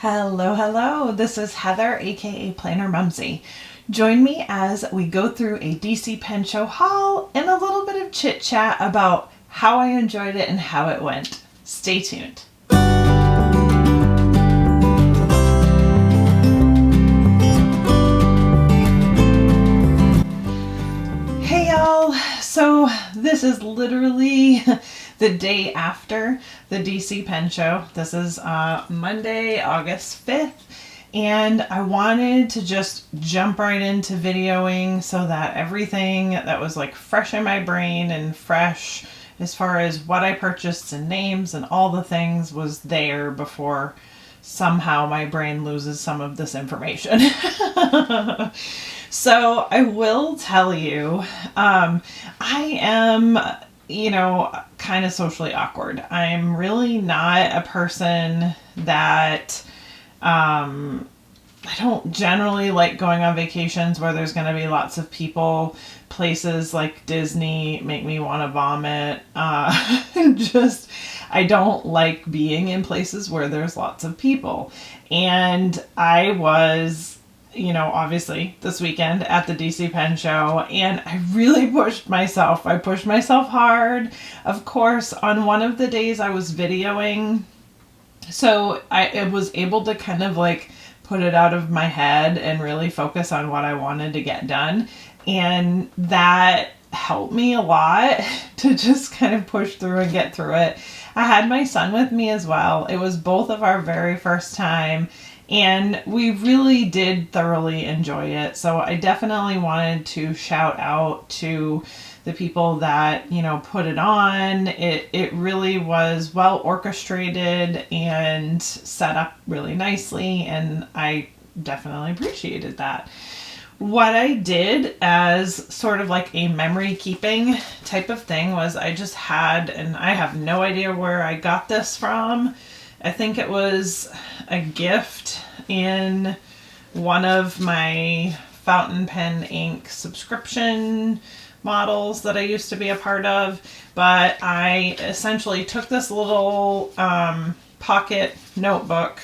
Hello, hello. This is Heather, aka Planner Mumsy. Join me as we go through a DC Pen Show haul and a little bit of chit chat about how I enjoyed it and how it went. Stay tuned. Hey y'all. So this is literally the day after the DC Pen Show. This is Monday, August 5th. And I wanted to just jump right into videoing so that everything that was like fresh in my brain and fresh as far as what I purchased and names and all the things was there before somehow my brain loses some of this information. So I will tell you, I am, kind of socially awkward. I'm really not a person that, I don't generally like going on vacations where there's going to be lots of people. Places like Disney make me want to vomit. I don't like being in places where there's lots of people. And I was, obviously this weekend at the DC Pen Show, and I really pushed myself. I pushed myself hard. Of course, on one of the days I was videoing, so I was able to kind of like put it out of my head and really focus on what I wanted to get done. And that helped me a lot to just kind of push through and get through it. I had my son with me as well. It was both of our very first time, and we really did thoroughly enjoy it. So I definitely wanted to shout out to the people that, put it on. It really was well orchestrated and set up really nicely, and I definitely appreciated that. What I did as sort of like a memory keeping type of thing was I just had, and I have no idea where I got this from. I think it was a gift in one of my fountain pen ink subscription models that I used to be a part of, but I essentially took this little pocket notebook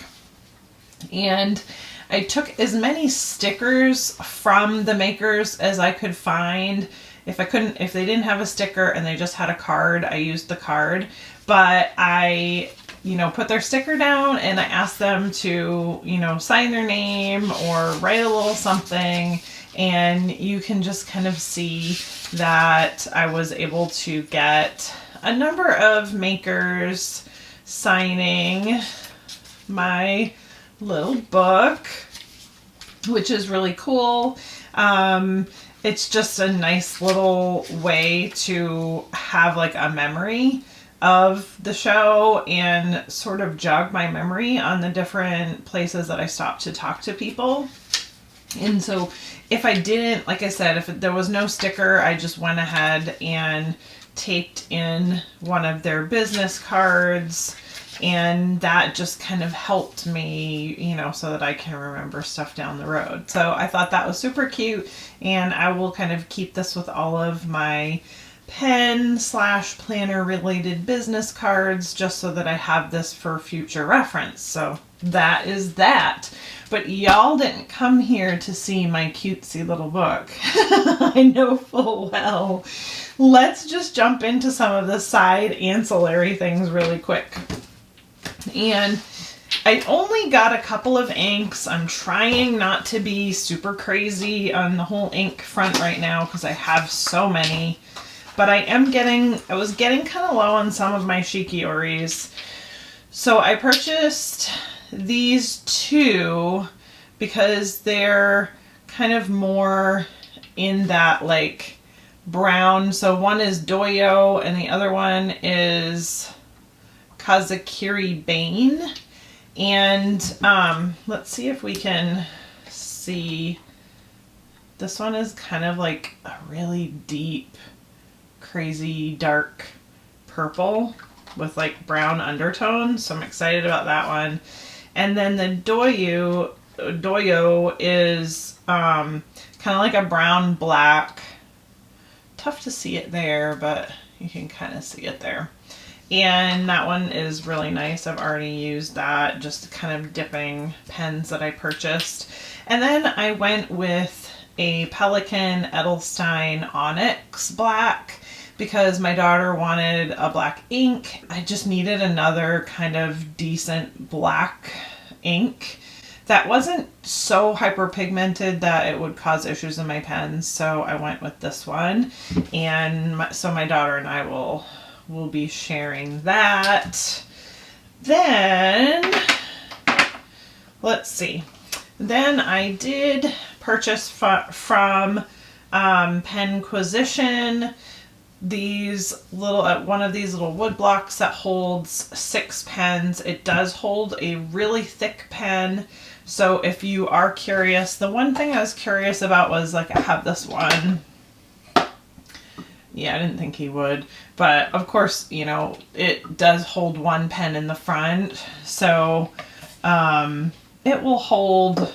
and I took as many stickers from the makers as I could find. If they didn't have a sticker and they just had a card, I used the card, but I put their sticker down and I asked them to, sign their name or write a little something. And you can just kind of see that I was able to get a number of makers signing my little book, which is really cool. It's just a nice little way to have like a memory of the show and sort of jog my memory on the different places that I stopped to talk to people. And so if I didn't, like I said, if there was no sticker, I just went ahead and taped in one of their business cards, and that just kind of helped me, so that I can remember stuff down the road. So I thought that was super cute, and I will kind of keep this with all of my pen/planner related business cards just so that I have this for future reference. So that is that. But y'all didn't come here to see my cutesy little book. I know full well. Let's just jump into some of the side ancillary things really quick. And I only got a couple of inks. I'm trying not to be super crazy on the whole ink front right now because I have so many. But I was getting kind of low on some of my Shikioris. So I purchased these two because they're kind of more in that like brown. So one is Doyou and the other one is Kazakiri-bane. And let's see if we can see. This one is kind of like a really deep, crazy dark purple with like brown undertones. So I'm excited about that one. And then the Doyou is kind of like a brown black. Tough to see it there, but you can kind of see it there. And that one is really nice. I've already used that, just kind of dipping pens that I purchased. And then I went with a Pelikan Edelstein Onyx Black because my daughter wanted a black ink. I just needed another kind of decent black ink that wasn't so hyperpigmented that it would cause issues in my pens. So I went with this one. And so my daughter and I will be sharing that. Then, let's see. Then I did purchase from Penquisition these little one of these little wood blocks that holds 6 pens. It does hold a really thick pen. So if you are curious, the one thing I was curious about was, like, I have this one. Yeah, I didn't think he would. But of course, you know, it does hold 1 pen in the front. So it will hold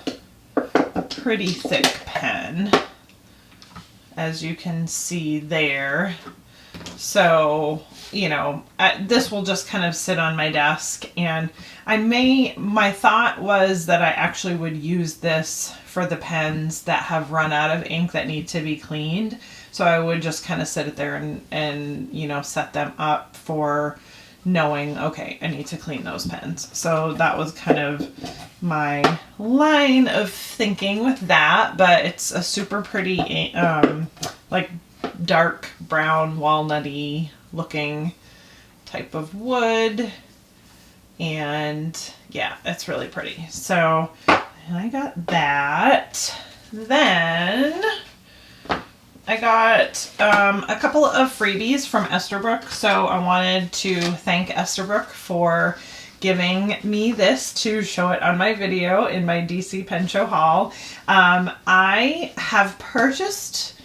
a pretty thick pen, as you can see there. So, you know, this will just kind of sit on my desk, and my thought was that I actually would use this for the pens that have run out of ink that need to be cleaned. So I would just kind of sit it there and, you know, set them up for knowing, okay, I need to clean those pens. So that was kind of my line of thinking with that, but it's a super pretty, like dark brown walnutty looking type of wood. And yeah, it's really pretty. So I got that. Then I got a couple of freebies from Esterbrook. So I wanted to thank Esterbrook for giving me this to show it on my video in my DC Pen Show haul. I have purchased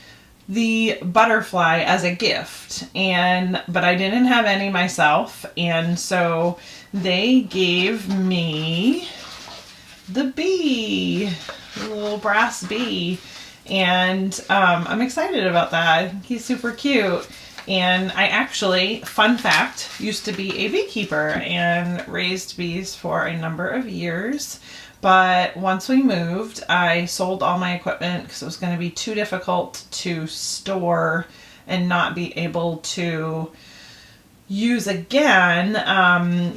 the butterfly as a gift, but I didn't have any myself, and so they gave me the bee, the little brass bee. And I'm excited about that. I think he's super cute. And I actually, fun fact, used to be a beekeeper and raised bees for a number of years. But once we moved, I sold all my equipment because it was going to be too difficult to store and not be able to use again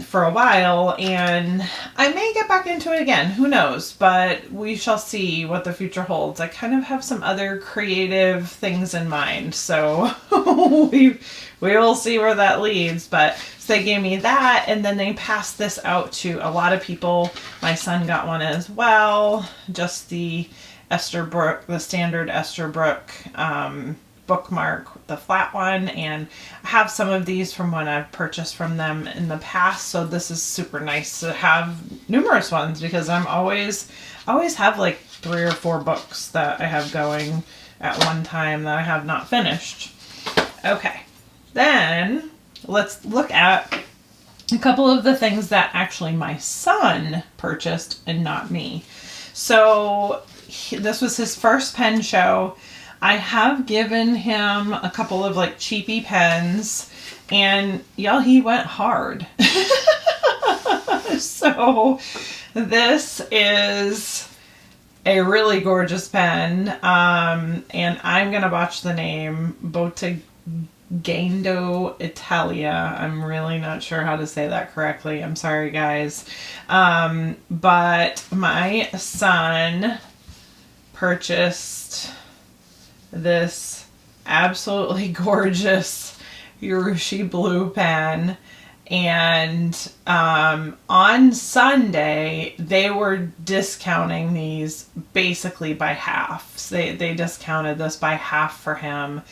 for a while, and I may get back into it again, who knows, but we shall see what the future holds. I kind of have some other creative things in mind, so we will see where that leads. But so they gave me that, and then they passed this out to a lot of people. My son got one as well, just the Esterbrook, the standard Esterbrook bookmark, the flat one, and I have some of these from when I've purchased from them in the past, so this is super nice to have numerous ones because I always have like 3 or 4 books that I have going at one time that I have not finished. Okay, then let's look at a couple of the things that actually my son purchased and not me. So this was his first pen show. I have given him a couple of like cheapy pens, and y'all, he went hard. So this is a really gorgeous pen, and I'm gonna botch the name, Bottegando Italia. I'm really not sure how to say that correctly. I'm sorry, guys. But my son purchased this absolutely gorgeous Urushi blue pen, and on Sunday they were discounting these basically by half. So they discounted this by half for him,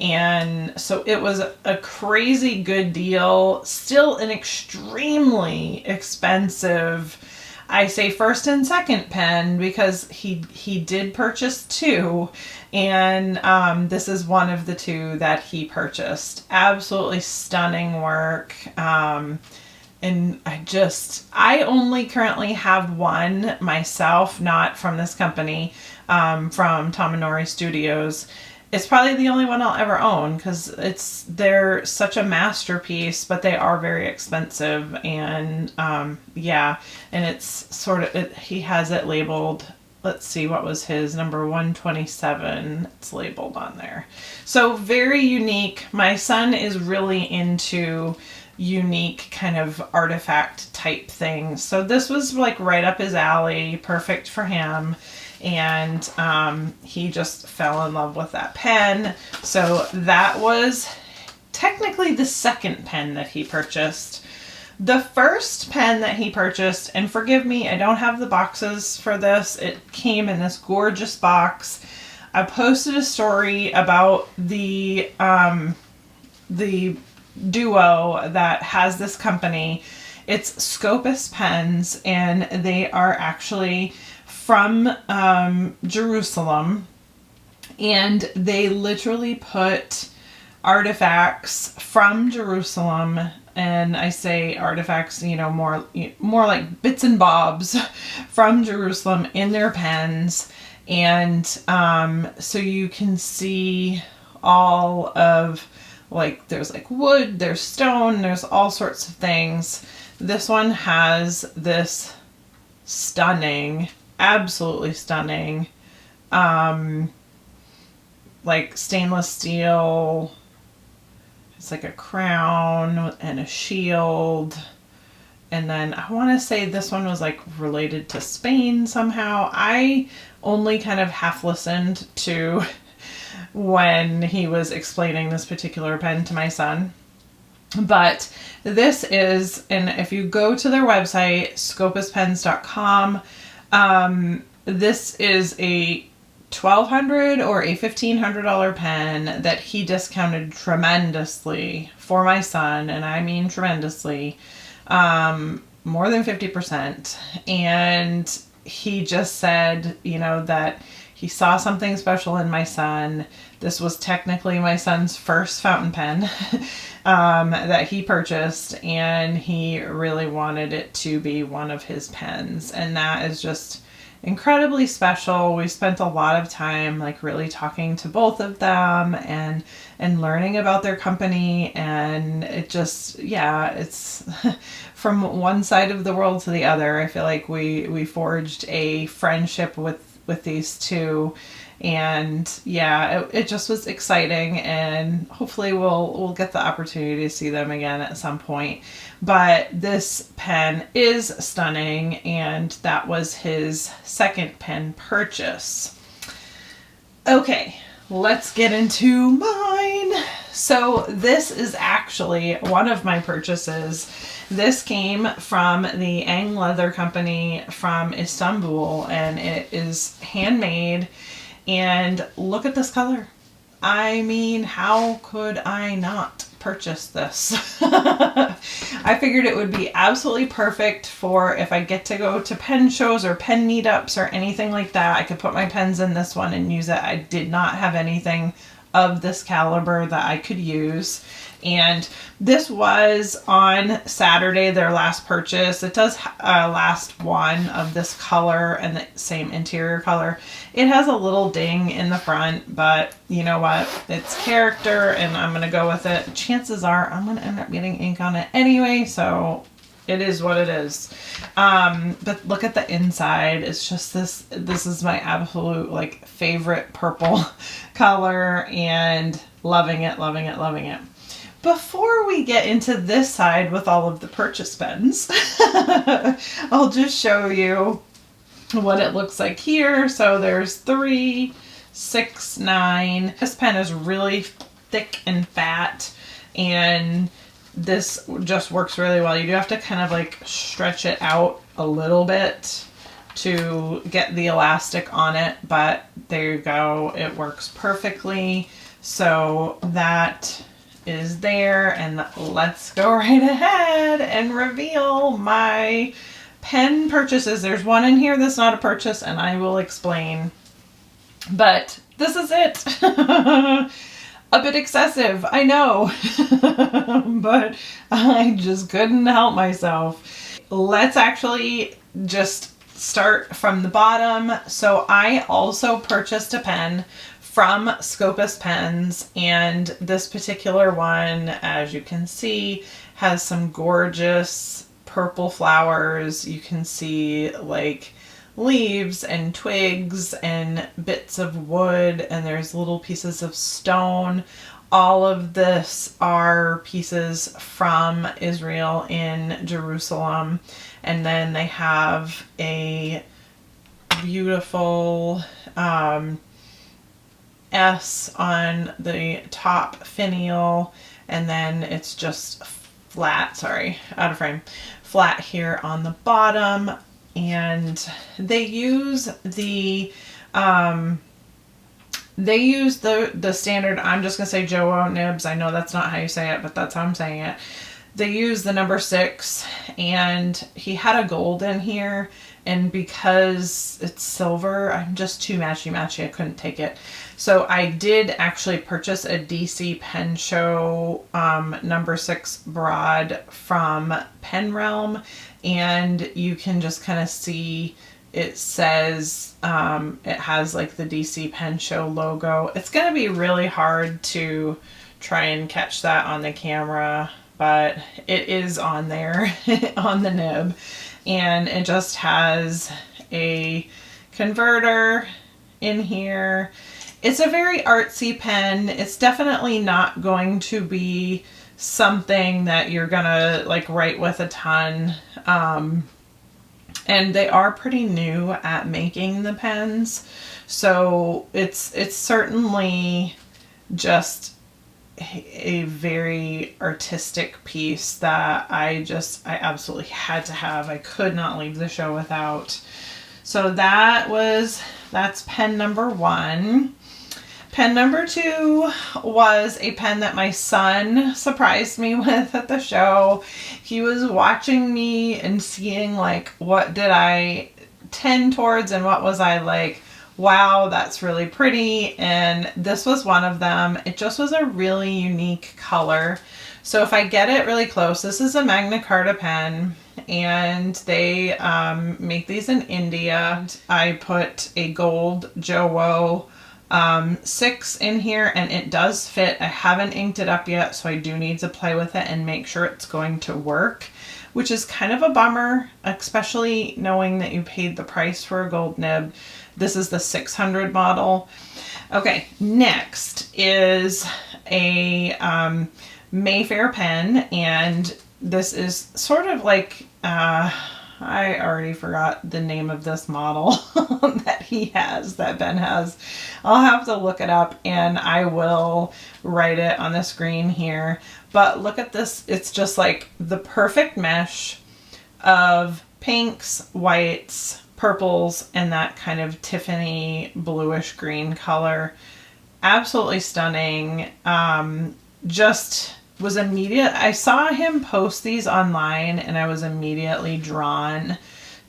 and so it was a crazy good deal. Still an extremely expensive, I say first and second pen, because he did purchase 2, and this is one of the 2 that he purchased. Absolutely stunning work. And I only currently have one myself, not from this company, from Tominori Studios. It's probably the only one I'll ever own because they're such a masterpiece, but they are very expensive. And yeah, and it's sort of, he has it labeled, let's see, what was his number 127? It's labeled on there. So very unique. My son is really into unique kind of artifact type things. So this was like right up his alley, perfect for him. And he just fell in love with that pen. So that was technically the second pen that he purchased. The first pen that he purchased, and forgive me, I don't have the boxes for this. It came in this gorgeous box. I posted a story about the duo that has this company. It's Scopus Pens, and they are actually from Jerusalem, and they literally put artifacts from Jerusalem, and I say artifacts, you know, more like bits and bobs from Jerusalem in their pens. And so you can see all of, like, there's like wood, there's stone, there's all sorts of things. This one has this stunning, absolutely stunning, like stainless steel. It's like a crown and a shield. And then I want to say this one was like related to Spain somehow. I only kind of half listened to when he was explaining this particular pen to my son. But this is, and if you go to their website, scopuspens.com, this is a $1,200 or a $1,500 pen that he discounted tremendously for my son, and I mean tremendously, more than 50%. And he just said, you know, that he saw something special in my son. This was technically my son's first fountain pen that he purchased, and he really wanted it to be one of his pens. And that is just incredibly special. We spent a lot of time like really talking to both of them and learning about their company, and it just, yeah, it's from one side of the world to the other. I feel like we forged a friendship with these two, and yeah, it just was exciting, and hopefully we'll get the opportunity to see them again at some point. But this pen is stunning, and that was his second pen purchase. Okay, let's get into mine. So this is actually one of my purchases. This came from the Eng Leather company from Istanbul, and it is handmade. And look at this color. I mean, how could I not purchase this? I figured it would be absolutely perfect for if I get to go to pen shows or pen meetups or anything like that. I could put my pens in this one and use it. I did not have anything of this caliber that I could use. And this was on Saturday, their last purchase. It does last one of this color and the same interior color. It has a little ding in the front, but you know what? It's character, and I'm going to go with it. Chances are I'm going to end up getting ink on it anyway, so it is what it is. But look at the inside. It's just this is my absolute like favorite purple color, and loving it, loving it, loving it. Before we get into this side with all of the purchase pens, I'll just show you what it looks like here. So there's 3, 6, 9. This pen is really thick and fat, and this just works really well. You do have to kind of like stretch it out a little bit to get the elastic on it, but there you go. It works perfectly. So that is there, and let's go right ahead and reveal my pen purchases. There's one in here that's not a purchase, and I will explain, but this is it. A bit excessive, I know, but I just couldn't help myself. Let's actually just start from the bottom. So I also purchased a pen from Scopus Pens, and this particular one, as you can see, has some gorgeous purple flowers. You can see like leaves and twigs and bits of wood, and there's little pieces of stone. All of this are pieces from Israel in Jerusalem, and then they have a beautiful S on the top finial, and then it's just flat, sorry, out of frame, flat here on the bottom. And they use the standard, I'm just gonna say Jowo nibs. I know that's not how you say it, but that's how I'm saying it. They use the number 6, and he had a gold in here, and because it's silver, I'm just too matchy-matchy, I couldn't take it. So I did actually purchase a DC Pen Show number 6 broad from Pen Realm, and you can just kind of see it says, it has like the DC Pen Show logo. It's going to be really hard to try and catch that on the camera, but it is on there on the nib, and it just has a converter in here. It's a very artsy pen. It's definitely not going to be something that you're gonna like write with a ton. And they are pretty new at making the pens, so it's certainly just a very artistic piece that I absolutely had to have. I could not leave the show without. So that's pen number 1. Pen number 2 was a pen that my son surprised me with at the show. He was watching me and seeing like what did I tend towards and what was I like, wow, that's really pretty, and this was one of them. It just was a really unique color. So if I get it really close, this is a Magna Carta pen, and they make these in India. I put a gold Jowo 6 in here, and it does fit. I haven't inked it up yet, so I do need to play with it and make sure it's going to work, which is kind of a bummer, especially knowing that you paid the price for a gold nib. This is the 600 model. Okay, next is a Mayfair pen, and this is sort of like, I already forgot the name of this model that Ben has. I'll have to look it up, and I will write it on the screen here. But look at this. It's just like the perfect mesh of pinks, whites, purples, and that kind of Tiffany bluish green color. Absolutely stunning. Just was immediate. I saw him post these online, and I was immediately drawn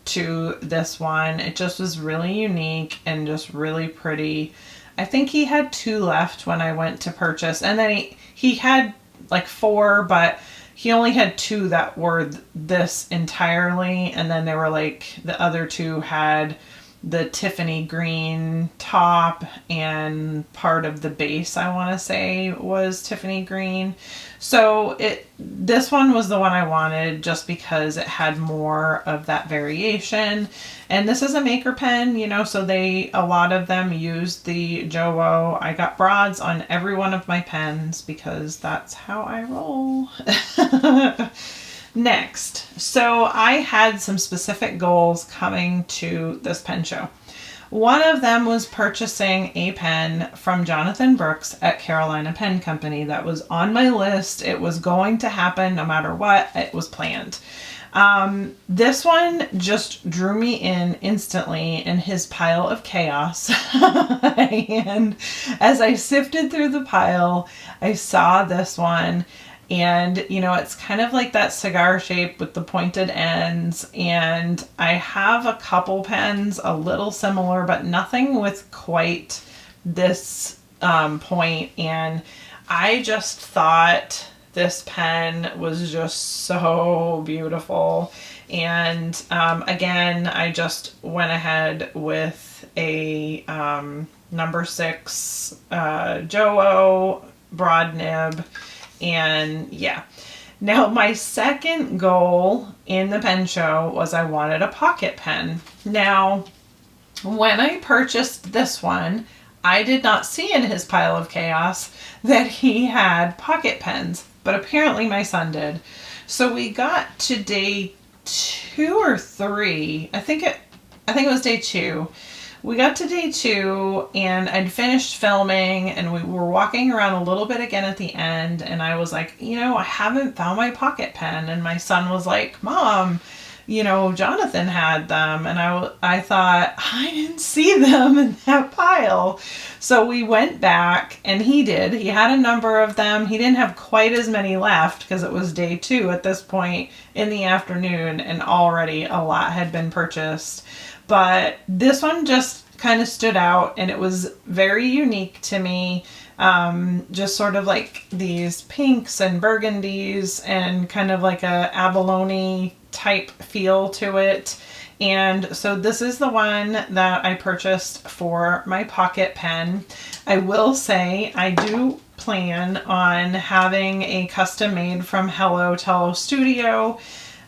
to this one. It just was really unique and just really pretty. I think he had 2 left when I went to purchase, and then he had like 4, but he only had 2 that were this entirely, and then they were like the other 2 had the Tiffany green top, and part of the base, I want to say, was Tiffany green. So this one was the one I wanted just because it had more of that variation. And this is a maker pen, you know, so a lot of them use the Jowo. I got broads on every one of my pens because that's how I roll. Next, so I had some specific goals coming to this pen show. One of them was purchasing a pen from Jonathan Brooks at Carolina Pen Company. That was on my list. It was going to happen no matter what. It was planned. This one just drew me in instantly in his pile of chaos. And as I sifted through the pile, I saw this one. And, you know, it's kind of like that cigar shape with the pointed ends. And I have a couple pens a little similar, but nothing with quite this point. And I just thought this pen was just so beautiful. And again, I just went ahead with a number 6 Jowo broad nib, and yeah. Now, my second goal in the pen show was I wanted a pocket pen. Now, when I purchased this one, I did not see in his pile of chaos that he had pocket pens, but apparently my son did. So we got to day 2 or 3. I think it was day 2. We got to day 2 and I'd finished filming and we were walking around a little bit again at the end, and I was like, I haven't found my pocket pen. And my son was like, Mom, Jonathan had them. And I thought, I didn't see them in that pile. So we went back and he did. He had a number of them. He didn't have quite as many left because it was day 2 at this point in the afternoon and already a lot had been purchased. But this one just kind of stood out and it was very unique to me. Just sort of like these pinks and burgundies and kind of like a abalone type feel to it. And so this is the one that I purchased for my pocket pen. I will say I do plan on having a custom made from Hello Tello Studio.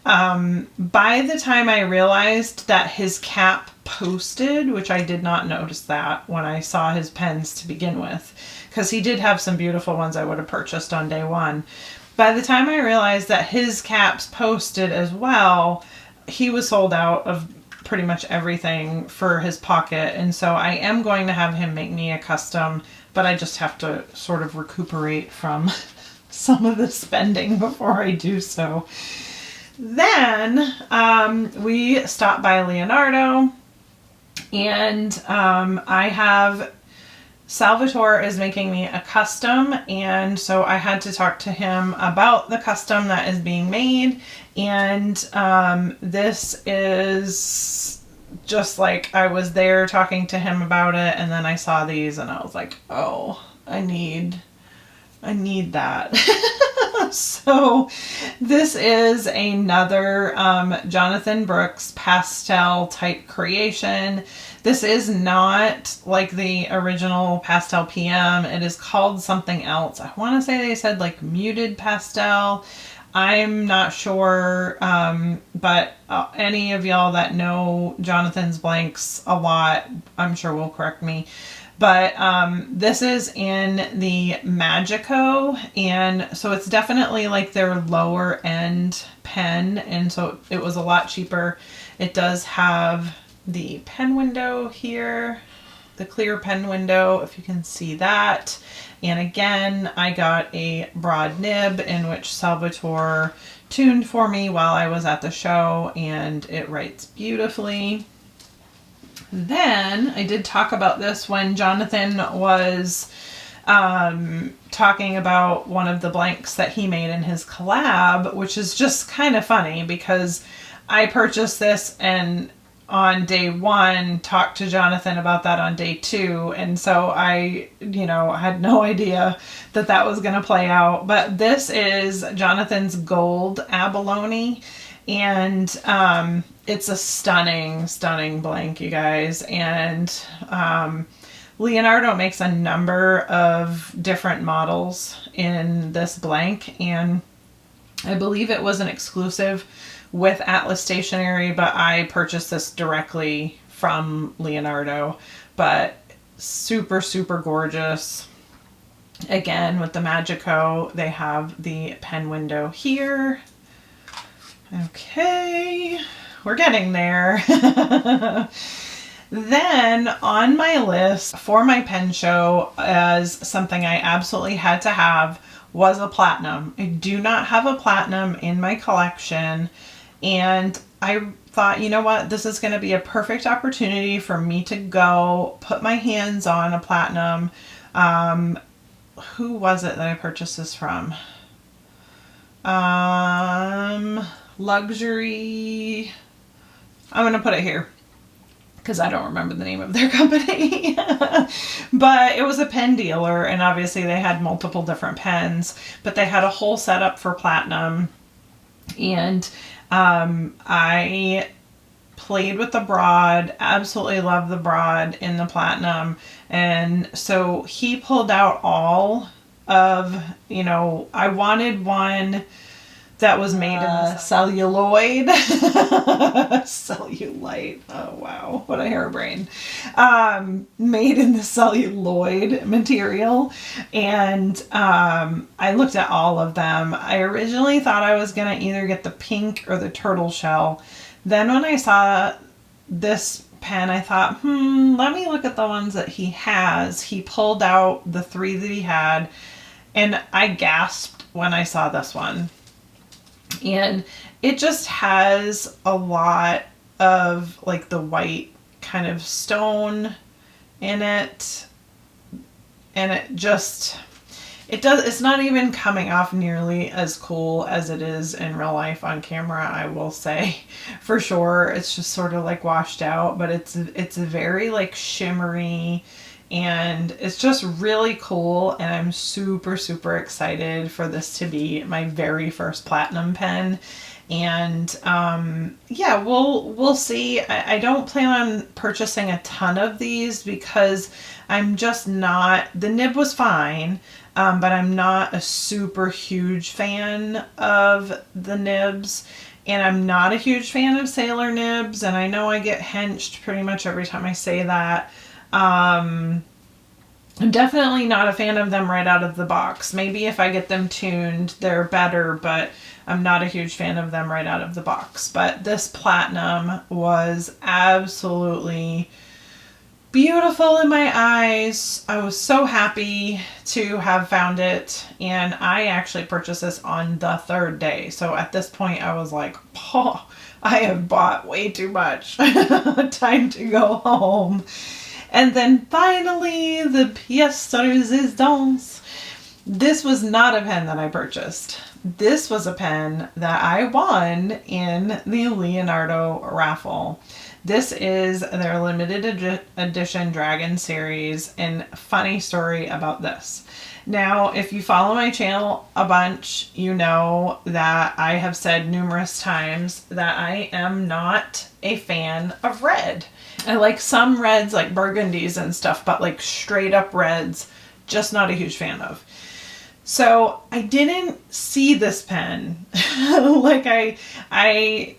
By the time I realized that his cap posted, which I did not notice that when I saw his pens to begin with, because he did have some beautiful ones I would have purchased on day 1. By the time I realized that his caps posted as well, he was sold out of pretty much everything for his pocket. And so I am going to have him make me a custom, but I just have to sort of recuperate from some of the spending before I do so. Then we stopped by Leonardo, and I have Salvatore is making me a custom, and so I had to talk to him about the custom that is being made. And this is just like I was there talking to him about it, and then I saw these and I was like, oh, I need that. So this is another Jonathan Brooks pastel type creation. This is not like the original pastel PM. It is called something else. I want to say they said like muted pastel. I'm not sure, but any of y'all that know Jonathan's blanks a lot, I'm sure will correct me. But this is in the Magico, and so it's definitely like their lower end pen, and so it was a lot cheaper. It does have the pen window here, the clear pen window, if you can see that. And again, I got a broad nib in which Salvatore tuned for me while I was at the show, and it writes beautifully. Then I did talk about this when Jonathan was talking about one of the blanks that he made in his collab, which is just kind of funny because I purchased this and on day 1 talked to Jonathan about that on day 2, and so I had no idea that that was going to play out. But this is Jonathan's gold abalone, and it's a stunning blank, you guys. And Leonardo makes a number of different models in this blank, and I believe it was an exclusive with Atlas Stationery, but I purchased this directly from Leonardo. But super gorgeous. Again, with the Magico, they have the pen window here. Okay, we're getting there. Then on my list for my pen show as something I absolutely had to have was a platinum. I do not have a platinum in my collection, and I thought, you know what, this is going to be a perfect opportunity for me to go put my hands on a platinum. Who was it that I purchased this from? Luxury. I'm going to put it here because I don't remember the name of their company. But it was a pen dealer, and obviously they had multiple different pens, but they had a whole setup for platinum. And I played with the broad, absolutely love the broad in the platinum. And so he pulled out all of, I wanted one that was made in the celluloid. Cellulite. Oh, wow. What a harebrain. Made in the celluloid material. And I looked at all of them. I originally thought I was going to either get the pink or the turtle shell. Then when I saw this pen, I thought, let me look at the ones that he has. He pulled out the 3 that he had. And I gasped when I saw this one. And it just has a lot of like the white kind of stone in it. And it's not even coming off nearly as cool as it is in real life on camera, I will say. For sure. It's just sort of like washed out, but it's a very like shimmery, and it's just really cool, and I'm super, super excited for this to be my very first platinum pen. And yeah, we'll see. I don't plan on purchasing a ton of these because I'm just not, the nib was fine, but I'm not a super huge fan of the nibs. And I'm not a huge fan of sailor nibs, and I know I get henched pretty much every time I say that. I'm definitely not a fan of them right out of the box. Maybe if I get them tuned, they're better, but I'm not a huge fan of them right out of the box. But this platinum was absolutely beautiful in my eyes. I was so happy to have found it, and I actually purchased this on the 3rd day. So at this point I was like, oh, I have bought way too much. Time to go home. And then finally, the pièce de résistance. This was not a pen that I purchased. This was a pen that I won in the Leonardo raffle. This is their limited edition Dragon series, and funny story about this. Now, if you follow my channel a bunch, you know that I have said numerous times that I am not a fan of red. I like some reds, like burgundies and stuff, but like straight up reds, just not a huge fan of. So I didn't see this pen. Like I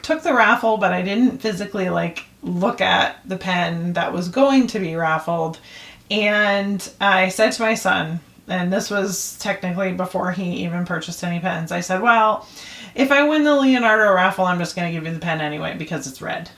took the raffle, but I didn't physically like look at the pen that was going to be raffled. And I said to my son, and this was technically before he even purchased any pens, I said, well, if I win the Leonardo raffle, I'm just going to give you the pen anyway because it's red.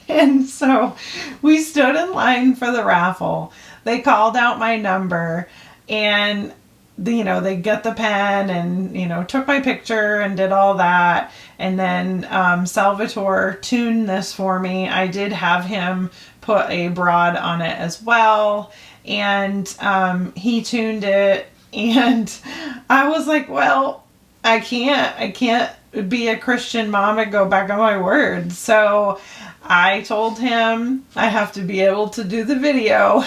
And so we stood in line for the raffle. They called out my number, and they get the pen and, took my picture and did all that. And then Salvatore tuned this for me. I did have him put a broad on it as well. And he tuned it. And I was like, well, I can't be a Christian mom and go back on my word. So I told him I have to be able to do the video.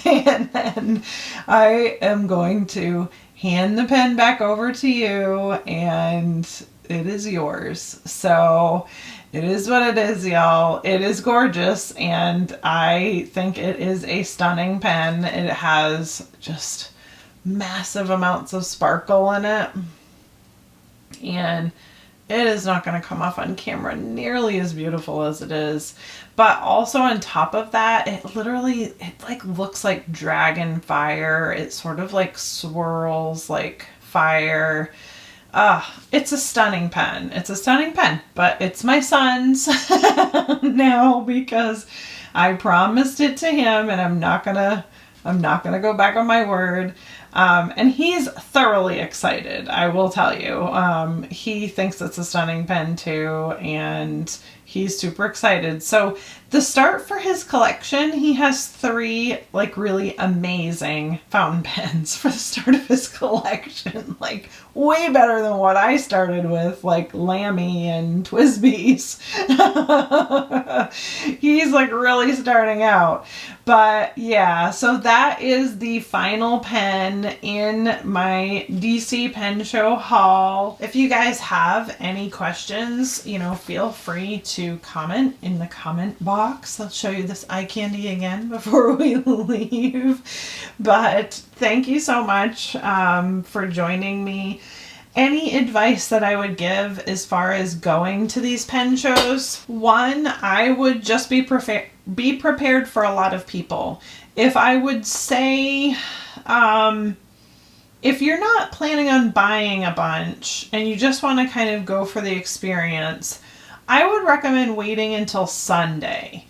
And then I am going to hand the pen back over to you, and it is yours. So it is what it is, y'all. It is gorgeous, and I think it is a stunning pen. It has just massive amounts of sparkle in it, and it is not going to come off on camera nearly as beautiful as it is. But also on top of that, it like looks like dragon fire. It sort of like swirls like fire. It's a stunning pen. It's a stunning pen, but it's my son's now because I promised it to him, and I'm not gonna go back on my word. And he's thoroughly excited, I will tell you. He thinks it's a stunning pen too, and he's super excited. So the start for his collection, he has 3 like really amazing fountain pens for the start of his collection. Like way better than what I started with, like Lammy and Twisbees. He's like really starting out. But yeah, so that is the final pen in my DC Pen Show haul. If you guys have any questions, you know, feel free to comment in the comment box. I'll show you this eye candy again before we leave. But thank you so much for joining me. Any advice that I would give as far as going to these pen shows? One, I would just be prepared for a lot of people. If I would say, if you're not planning on buying a bunch and you just want to kind of go for the experience, I would recommend waiting until Sunday.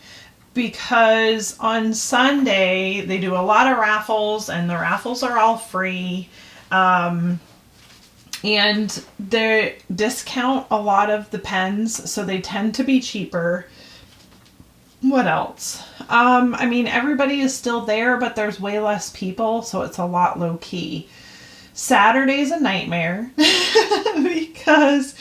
Because on Sunday, they do a lot of raffles and the raffles are all free. And they discount a lot of the pens, so they tend to be cheaper. What else? I mean, everybody is still there, but there's way less people, so it's a lot low key. Saturday's a nightmare because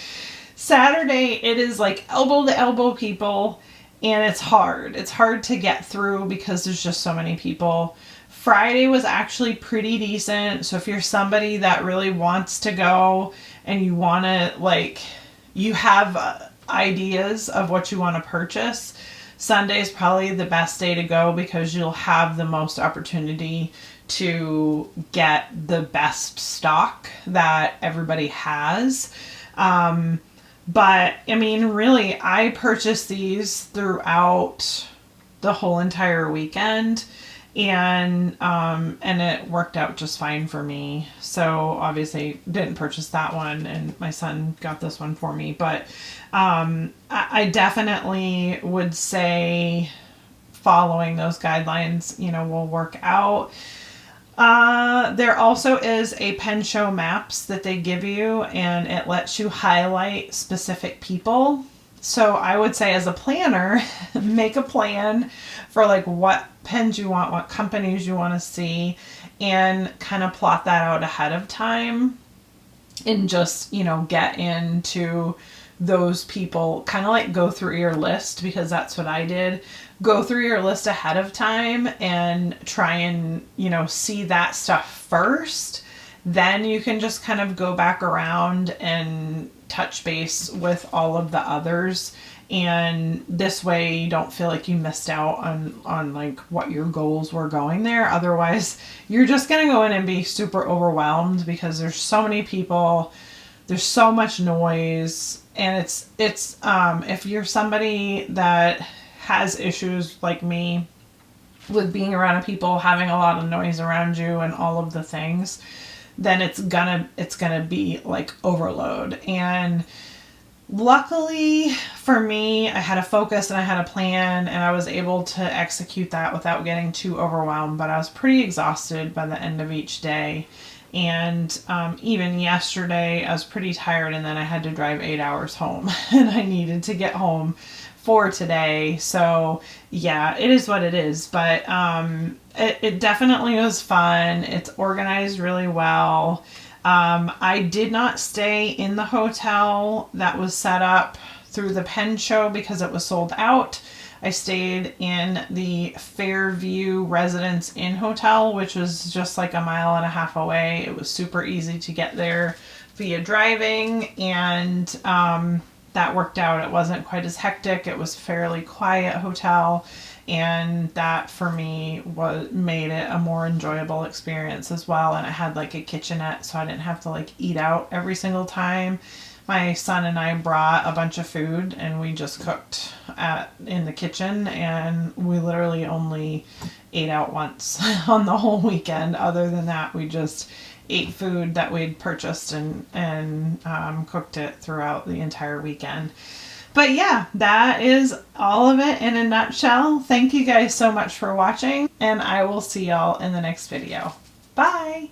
Saturday it is like elbow to elbow people, and it's hard. It's hard to get through because there's just so many people. Friday was actually pretty decent. So if you're somebody that really wants to go and you want to, like, you have ideas of what you want to purchase, Sunday is probably the best day to go because you'll have the most opportunity to get the best stock that everybody has. But I mean, really, I purchased these throughout the whole entire weekend. And it worked out just fine for me. So obviously didn't purchase that one, and my son got this one for me. But I definitely would say following those guidelines, you know, will work out. There also is a pen show maps that they give you, and it lets you highlight specific people. So I would say as a planner, make a plan for like what pens you want, what companies you want to see, and kind of plot that out ahead of time and just, you know, get into those people, kind of like go through your list, because that's what I did. Go through your list ahead of time and try and, you know, see that stuff first. Then you can just kind of go back around and touch base with all of the others, and this way you don't feel like you missed out on like what your goals were going there. Otherwise you're just gonna go in and be super overwhelmed because there's so many people, there's so much noise, and it's if you're somebody that has issues like me with being around people, having a lot of noise around you and all of the things, then it's gonna be like overload. And luckily for me, I had a focus and I had a plan, and I was able to execute that without getting too overwhelmed. But I was pretty exhausted by the end of each day. And even yesterday I was pretty tired, and then I had to drive 8 hours home and I needed to get home for today. So yeah, it is what it is. But it definitely was fun. It's organized really well. I did not stay in the hotel that was set up through the pen show because it was sold out. I stayed in the Fairview Residence Inn Hotel, which was just like a mile and a half away. It was super easy to get there via driving, and that worked out. It wasn't quite as hectic. It was a fairly quiet hotel, and that for me made it a more enjoyable experience as well. And it had like a kitchenette, so I didn't have to like eat out every single time. My son and I brought a bunch of food, and we just cooked in the kitchen, and we literally only ate out once on the whole weekend. Other than that, we just ate food that we'd purchased and cooked it throughout the entire weekend. But yeah, that is all of it in a nutshell. Thank you guys so much for watching, and I will see y'all in the next video. Bye!